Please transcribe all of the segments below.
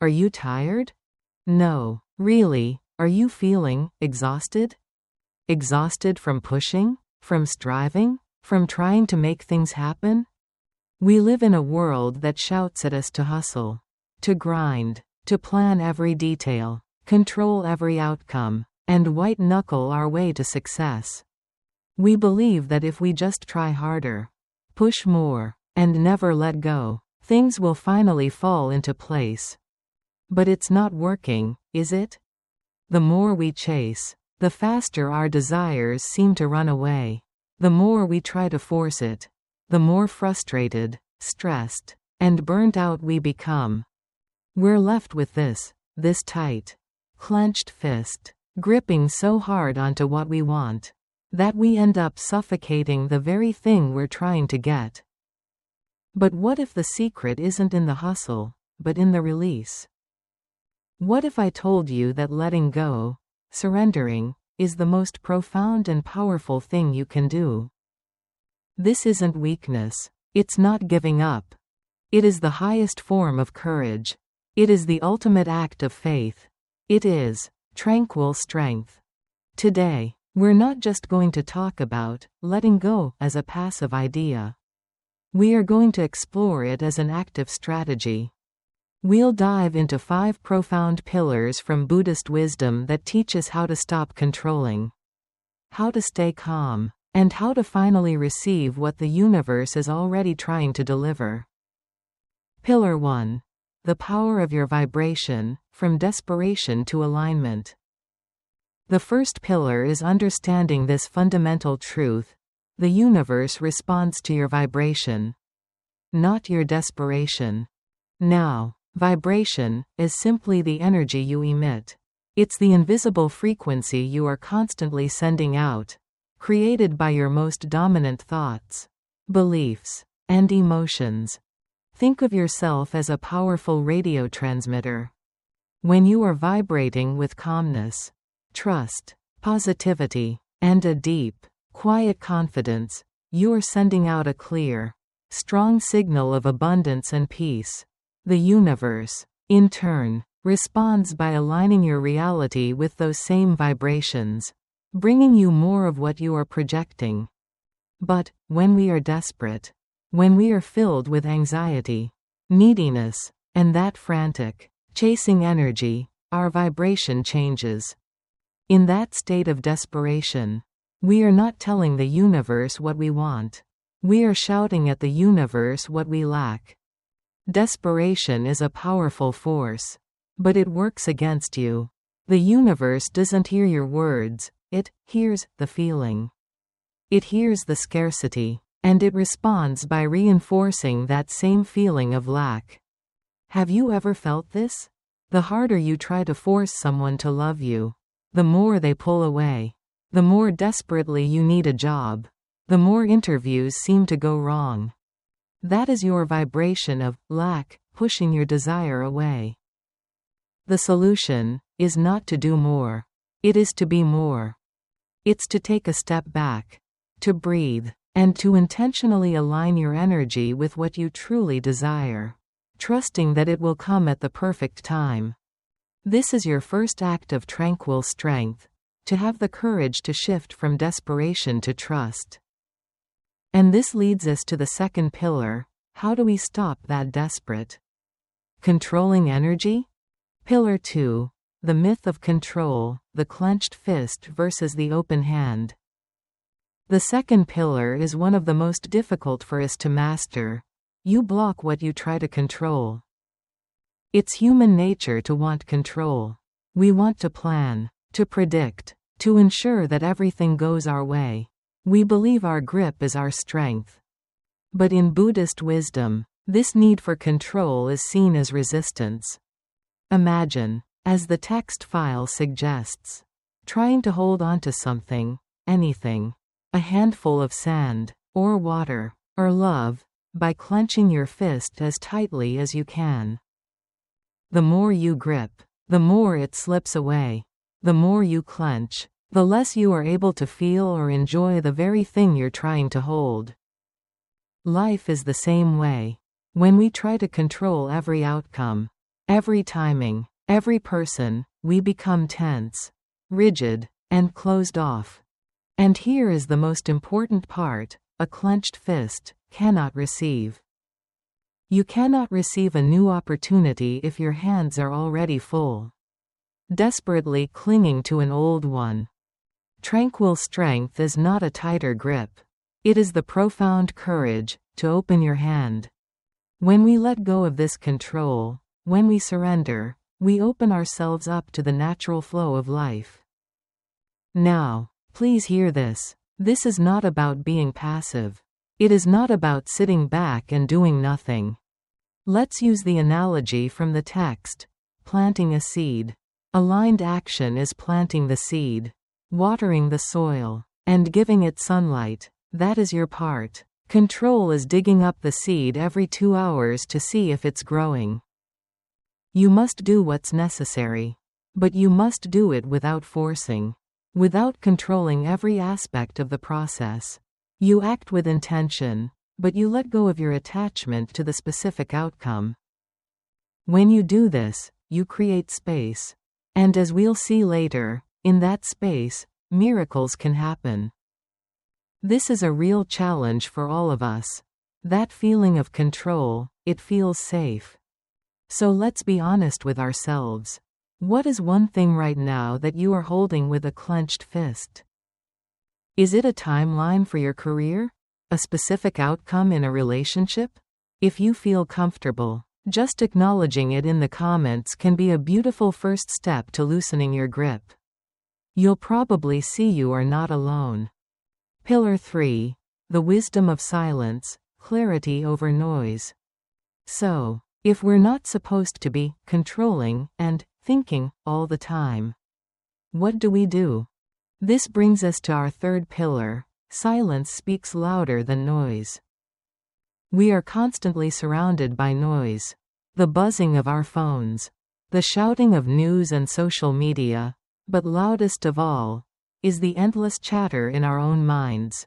Are you tired? No. Really, are you feeling exhausted? Exhausted from pushing? From striving? From trying to make things happen? We live in a world that shouts at us to hustle, to grind, to plan every detail, control every outcome, and white-knuckle our way to success. We believe that if we just try harder, push more, and never let go, things will finally fall into place. But it's not working, is it? The more we chase, the faster our desires seem to run away. The more we try to force it, the more frustrated, stressed, and burnt out we become. We're left with this tight, clenched fist, gripping so hard onto what we want, that we end up suffocating the very thing we're trying to get. But what if the secret isn't in the hustle, but in the release? What if I told you that letting go, surrendering, is the most profound and powerful thing you can do? This isn't weakness. It's not giving up. It is the highest form of courage. It is the ultimate act of faith. It is tranquil strength. Today, we're not just going to talk about letting go as a passive idea. We are going to explore it as an active strategy. We'll dive into 5 profound pillars from Buddhist wisdom that teach us how to stop controlling, how to stay calm, and how to finally receive what the universe is already trying to deliver. Pillar 1. The power of your vibration, from desperation to alignment. The first pillar is understanding this fundamental truth: the universe responds to your vibration, not your desperation. Now, vibration is simply the energy you emit. It's the invisible frequency you are constantly sending out, created by your most dominant thoughts, beliefs, and emotions. Think of yourself as a powerful radio transmitter. When you are vibrating with calmness, trust, positivity, and a deep, quiet confidence, you are sending out a clear, strong signal of abundance and peace. The universe, in turn, responds by aligning your reality with those same vibrations, bringing you more of what you are projecting. But, when we are desperate, when we are filled with anxiety, neediness, and that frantic, chasing energy, our vibration changes. In that state of desperation, we are not telling the universe what we want. We are shouting at the universe what we lack. Desperation is a powerful force, but it works against you. The universe doesn't hear your words, it hears the feeling. It hears the scarcity, and it responds by reinforcing that same feeling of lack. Have you ever felt this? The harder you try to force someone to love you, the more they pull away. The more desperately you need a job, the more interviews seem to go wrong. That is your vibration of lack pushing your desire away. The solution is not to do more. It is to be more. It's to take a step back, to breathe, and to intentionally align your energy with what you truly desire, trusting that it will come at the perfect time. This is your first act of tranquil strength, to have the courage to shift from desperation to trust. And this leads us to the second pillar: how do we stop that desperate, controlling energy? Pillar 2. The myth of control, the clenched fist versus the open hand. The second pillar is one of the most difficult for us to master. You block what you try to control. It's human nature to want control. We want to plan, to predict, to ensure that everything goes our way. We believe our grip is our strength. But in Buddhist wisdom, this need for control is seen as resistance. Imagine, as the text file suggests, trying to hold on to something, anything, a handful of sand, or water, or love, by clenching your fist as tightly as you can. The more you grip, the more it slips away. The more you clench, the less you are able to feel or enjoy the very thing you're trying to hold. Life is the same way. When we try to control every outcome, Every timing, every person, we become tense, rigid, and closed off. And here is the most important part: a clenched fist cannot receive. You cannot receive a new opportunity if your hands are already full, desperately clinging to an old one. Tranquil strength is not a tighter grip. It is the profound courage to open your hand. When we let go of this control, when we surrender, we open ourselves up to the natural flow of life. Now, please hear this. This is not about being passive. It is not about sitting back and doing nothing. Let's use the analogy from the text: planting a seed. Aligned action is planting the seed, watering the soil, and giving it sunlight. That is your part. Control is digging up the seed every 2 hours to see if it's growing. You must do what's necessary. But you must do it without forcing, without controlling every aspect of the process. You act with intention, but you let go of your attachment to the specific outcome. When you do this, you create space. And as we'll see later, in that space, miracles can happen. This is a real challenge for all of us. That feeling of control, it feels safe. So let's be honest with ourselves. What is one thing right now that you are holding with a clenched fist? Is it a timeline for your career? A specific outcome in a relationship? If you feel comfortable, just acknowledging it in the comments can be a beautiful first step to loosening your grip. You'll probably see you are not alone. Pillar 3. The wisdom of silence, clarity over noise. So, if we're not supposed to be controlling and thinking all the time, what do? This brings us to our third pillar: silence speaks louder than noise. We are constantly surrounded by noise. The buzzing of our phones, the shouting of news and social media, but loudest of all is the endless chatter in our own minds.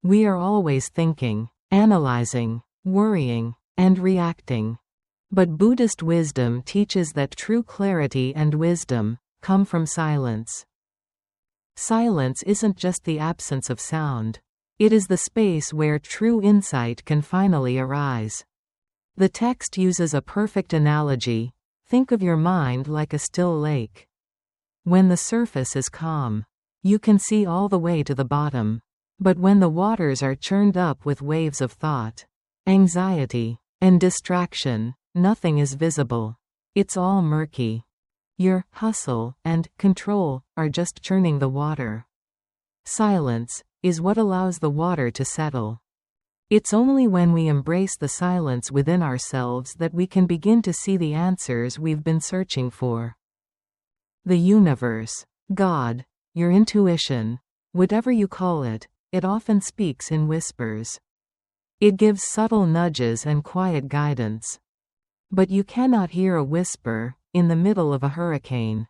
We are always thinking, analyzing, worrying, and reacting. But Buddhist wisdom teaches that true clarity and wisdom come from silence. Silence isn't just the absence of sound. It is the space where true insight can finally arise. The text uses a perfect analogy. Think of your mind like a still lake. When the surface is calm, you can see all the way to the bottom. But when the waters are churned up with waves of thought, anxiety, and distraction, nothing is visible. It's all murky. Your hustle and control are just churning the water. Silence is what allows the water to settle. It's only when we embrace the silence within ourselves that we can begin to see the answers we've been searching for. The universe, God, your intuition, whatever you call it, it often speaks in whispers. It gives subtle nudges and quiet guidance. But you cannot hear a whisper in the middle of a hurricane.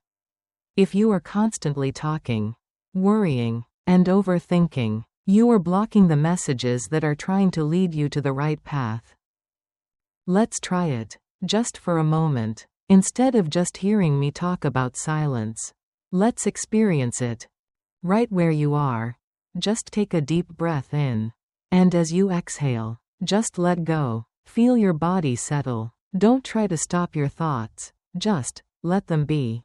If you are constantly talking, worrying, and overthinking, you are blocking the messages that are trying to lead you to the right path. Let's try it, just for a moment. Instead of just hearing me talk about silence, let's experience it. Right where you are, just take a deep breath in. And as you exhale, just let go. Feel your body settle. Don't try to stop your thoughts, just let them be.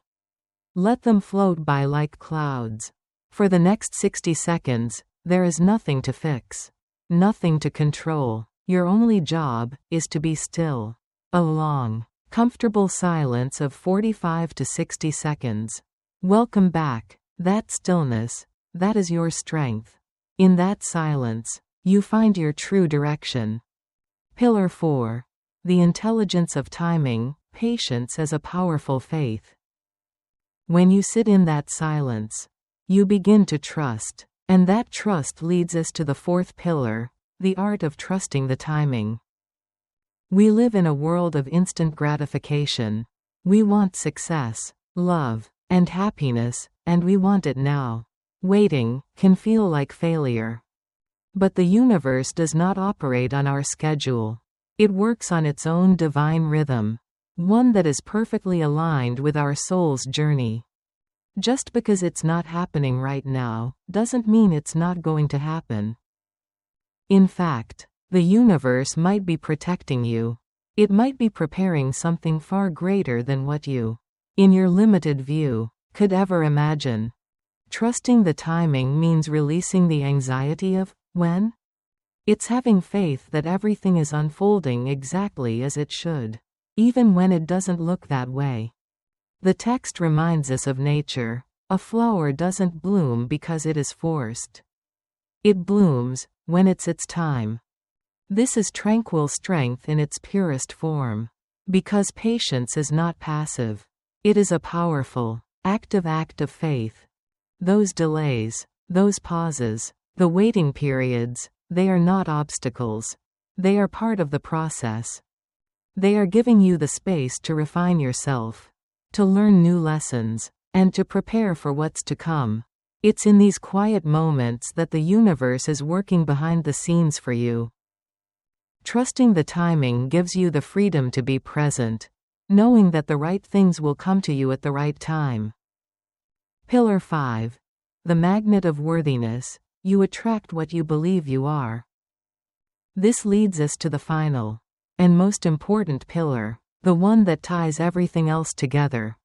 Let them float by like clouds. For the next 60 seconds, there is nothing to fix, nothing to control. Your only job is to be still. A long, comfortable silence of 45 to 60 seconds. Welcome back. That stillness, that is your strength. In that silence, you find your true direction. Pillar 4. The intelligence of timing, patience as a powerful faith. When you sit in that silence, you begin to trust, and that trust leads us to the fourth pillar, the art of trusting the timing. We live in a world of instant gratification. We want success, love, and happiness, and we want it now. Waiting can feel like failure. But the universe does not operate on our schedule. It works on its own divine rhythm. one that is perfectly aligned with our soul's journey. Just because it's not happening right now, doesn't mean it's not going to happen. In fact, the universe might be protecting you. It might be preparing something far greater than what you, in your limited view, could ever imagine. Trusting the timing means releasing the anxiety of when. It's having faith that everything is unfolding exactly as it should, even when it doesn't look that way. The text reminds us of nature. A flower doesn't bloom because it is forced. It blooms when it's its time. This is tranquil strength in its purest form. Because patience is not passive. It is a powerful, active act of faith. Those delays, those pauses, the waiting periods, they are not obstacles. They are part of the process. They are giving you the space to refine yourself, to learn new lessons, and to prepare for what's to come. It's in these quiet moments that the universe is working behind the scenes for you. Trusting the timing gives you the freedom to be present, knowing that the right things will come to you at the right time. Pillar 5. The magnet of worthiness. You attract what you believe you are. This leads us to the final, and most important pillar, the one that ties everything else together.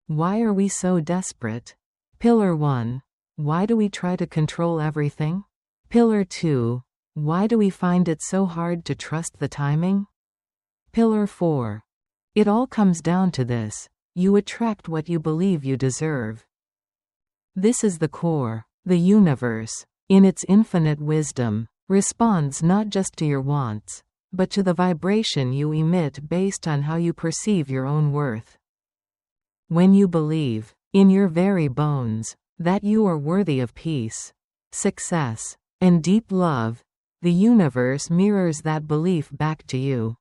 Why are we so desperate? Pillar 1. Why do we try to control everything? Pillar 2. Why do we find it so hard to trust the timing? Pillar 4. It all comes down to this: you attract what you believe you deserve. This is the core. The universe, in its infinite wisdom, responds not just to your wants, but to the vibration you emit based on how you perceive your own worth. When you believe, in your very bones, that you are worthy of peace, success, and deep love, the universe mirrors that belief back to you.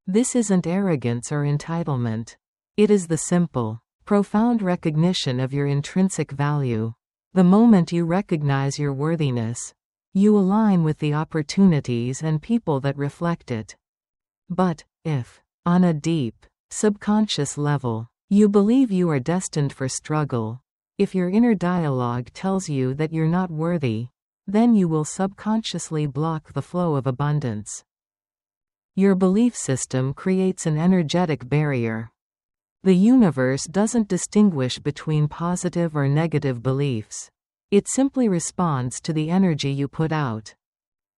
This isn't arrogance or entitlement. It is the simple, profound recognition of your intrinsic value. The moment you recognize your worthiness, you align with the opportunities and people that reflect it. But, if, on a deep, subconscious level, you believe you are destined for struggle, if your inner dialogue tells you that you're not worthy, then you will subconsciously block the flow of abundance. Your belief system creates an energetic barrier. The universe doesn't distinguish between positive or negative beliefs. It simply responds to the energy you put out.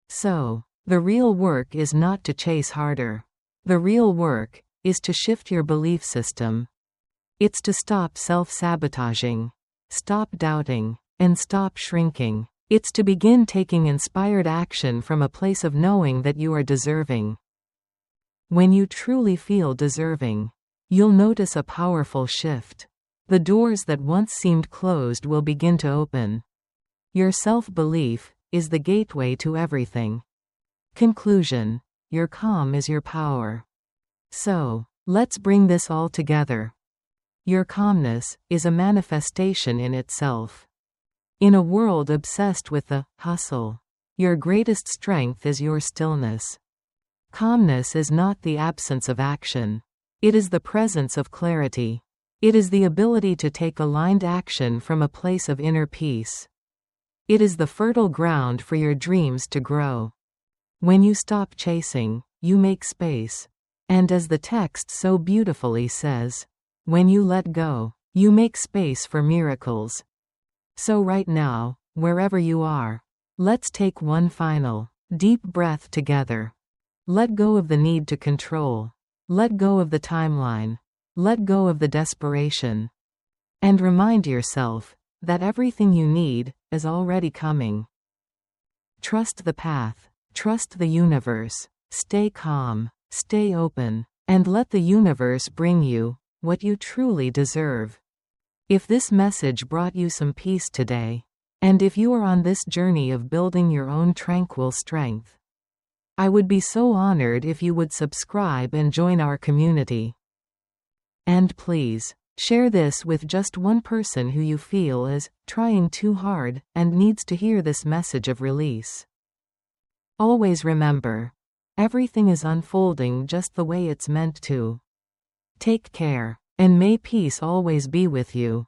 So, the real work is not to chase harder. The real work is to shift your belief system. It's to stop self-sabotaging, stop doubting, and stop shrinking. It's to begin taking inspired action from a place of knowing that you are deserving. When you truly feel deserving, you'll notice a powerful shift. The doors that once seemed closed will begin to open. Your self-belief is the gateway to everything. Conclusion: your calm is your power. So, let's bring this all together. Your calmness is a manifestation in itself. In a world obsessed with the hustle, your greatest strength is your stillness. Calmness is not the absence of action. It is the presence of clarity. It is the ability to take aligned action from a place of inner peace. It is the fertile ground for your dreams to grow. When you stop chasing, you make space. And as the text so beautifully says, when you let go, you make space for miracles. So right now, wherever you are, let's take one final, deep breath together. Let go of the need to control. Let go of the timeline. Let go of the desperation. And remind yourself that everything you need is already coming. Trust the path. Trust the universe. Stay calm. Stay open. And let the universe bring you what you truly deserve. If this message brought you some peace today, and if you are on this journey of building your own tranquil strength, I would be so honored if you would subscribe and join our community. And please, share this with just one person who you feel is trying too hard and needs to hear this message of release. Always remember, everything is unfolding just the way it's meant to. Take care, and may peace always be with you.